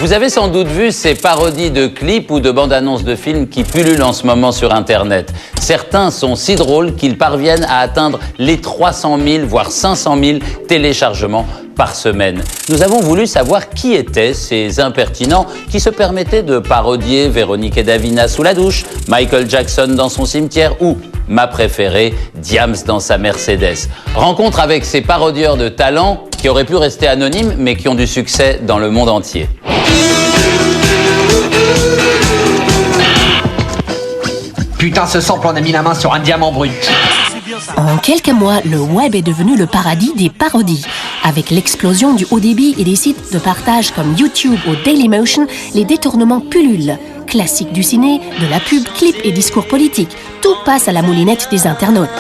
Vous avez sans doute vu ces parodies de clips ou de bandes-annonces de films qui pullulent en ce moment sur Internet. Certains sont si drôles qu'ils parviennent à atteindre les 300 000, voire 500 000 téléchargements par semaine. Nous avons voulu savoir qui étaient ces impertinents qui se permettaient de parodier Véronique et Davina sous la douche, Michael Jackson dans son cimetière ou, ma préférée, Diams dans sa Mercedes. Rencontre avec ces parodieurs de talent qui auraient pu rester anonymes mais qui ont du succès dans le monde entier. Putain, ce sample, on a mis la main sur un diamant brut. En quelques mois, le web est devenu le paradis des parodies. Avec l'explosion du haut débit et des sites de partage comme YouTube ou Dailymotion, les détournements pullulent. Classique du ciné, de la pub, clips et discours politiques, tout passe à la moulinette des internautes.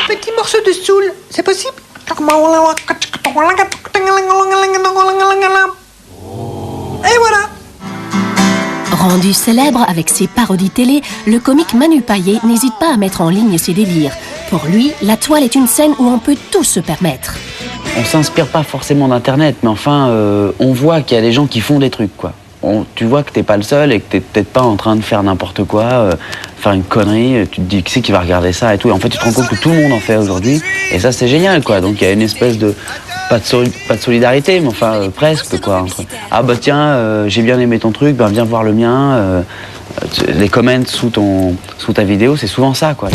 Petit morceau de soul, c'est possible? Et voilà. Rendu célèbre avec ses parodies télé, le comique Manu Payet n'hésite pas à mettre en ligne ses délires. Pour lui, la toile est une scène où on peut tout se permettre. On s'inspire pas forcément d'Internet, mais enfin, on voit qu'il y a des gens qui font des trucs, quoi. Tu vois que t'es pas le seul et que t'es peut-être pas en train de faire n'importe quoi, faire une connerie, tu te dis qui c'est qui va regarder ça et tout. Et en fait, tu te rends compte que tout le monde en fait aujourd'hui, et ça, c'est génial, quoi. Donc, il y a une espèce de... Pas de solidarité, mais enfin, presque, quoi. Ah bah tiens, j'ai bien aimé ton truc, ben viens voir le mien. Les comments sous ta vidéo, c'est souvent ça, quoi.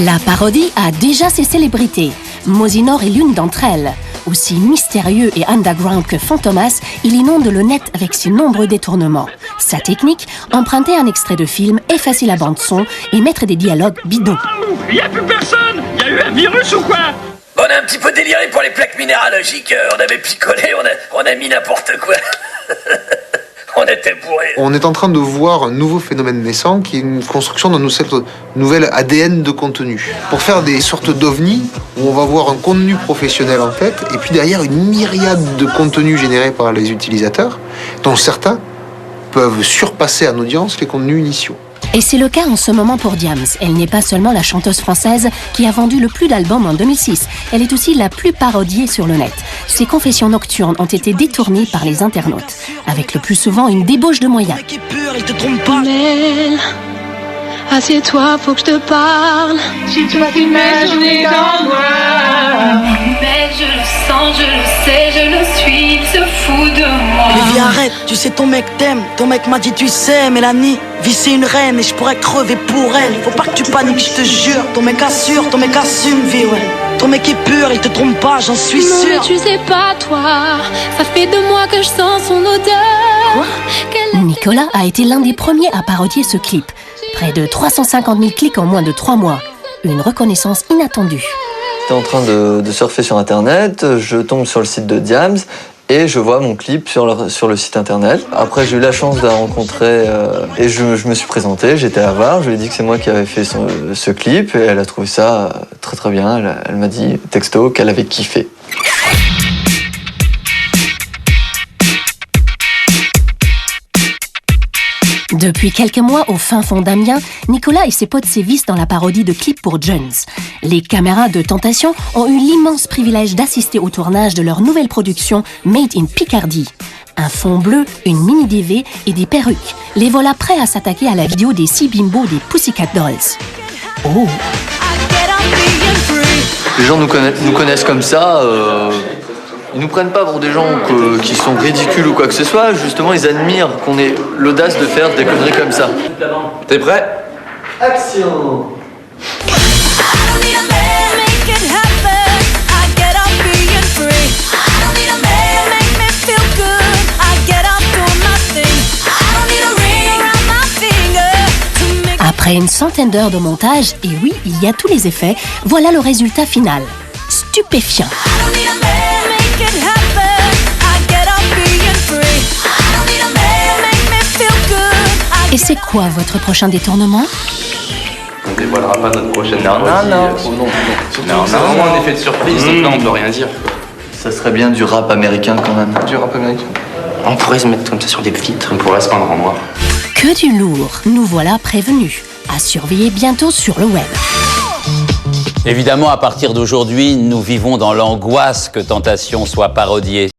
La parodie a déjà ses célébrités. Mosinor est l'une d'entre elles. Aussi mystérieux et underground que Fantomas, il inonde le net avec ses nombreux détournements. Sa technique, emprunter un extrait de film, effacer la bande-son et mettre des dialogues bidons. Il n'y a plus personne. Il y a eu un virus ou quoi? On a un petit peu déliré pour les plaques minéralogiques, on avait picolé, on a mis n'importe quoi. On était bourrés. On est en train de voir un nouveau phénomène naissant qui est une construction d'un nouvel ADN de contenu. Pour faire des sortes d'ovnis où on va voir un contenu professionnel en fait, et puis derrière une myriade de contenus générés par les utilisateurs, dont certains peuvent surpasser en audience les contenus initiaux. Et c'est le cas en ce moment pour Diams. Elle n'est pas seulement la chanteuse française qui a vendu le plus d'albums en 2006. Elle est aussi la plus parodiée sur le net. Ses confessions nocturnes ont été détournées par les internautes, avec le plus souvent une débauche de moyens. Mel, assieds-toi, faut que je te parle. Si toi tu mets journée dans moi. Mais je le sens, je le sais, je le suis, il se fout de moi. Mais viens, arrête, tu sais ton mec t'aime. Ton mec m'a dit tu sais, Mélanie, vie c'est une reine et je pourrais crever pour elle. Faut pas que tu paniques, je te jure. Ton mec assure, ton mec assume, vie, ouais. Ton mec est pur, il te trompe pas, j'en suis Non, sûr. mais tu sais pas toi, ça fait 2 mois que je sens son odeur. Quoi? Nicolas a été l'un des premiers à parodier ce clip. Près de 350 000 clics en moins de 3 mois. Une reconnaissance inattendue. J'étais en train de surfer sur Internet, je tombe sur le site de Diams et je vois mon clip sur le site Internet. Après, j'ai eu la chance de la rencontrer et je me suis présenté, j'étais à voir, je lui ai dit que c'est moi qui avais fait ce clip et elle a trouvé ça très très bien. Elle m'a dit texto qu'elle avait kiffé. Depuis quelques mois, au fin fond d'Amiens, Nicolas et ses potes sévissent dans la parodie de clips pour Jones. Les caméras de Tentation ont eu l'immense privilège d'assister au tournage de leur nouvelle production Made in Picardie. Un fond bleu, une mini DV et des perruques. Les voilà prêts à s'attaquer à la vidéo des 6 bimbos des Pussycat Dolls. Oh! Les gens nous connaissent comme ça. Ils nous prennent pas pour des gens qui sont ridicules ou quoi que ce soit. Justement, ils admirent qu'on ait l'audace de faire des conneries comme ça. T'es prêt? Action! Après une centaine d'heures de montage, et oui, il y a tous les effets, voilà le résultat final. Stupéfiant. Et c'est quoi votre prochain détournement? On dévoilera pas notre prochaine Non, c'est vraiment un effet de surprise, donc là on peut rien dire. Ça serait bien du rap américain quand même. Du rap américain. On pourrait se mettre comme ça sur des vitres, on pourrait se peindre en noir. Que du lourd, nous voilà prévenus. À surveiller bientôt sur le web. Évidemment, à partir d'aujourd'hui, nous vivons dans l'angoisse que Tentation soit parodiée.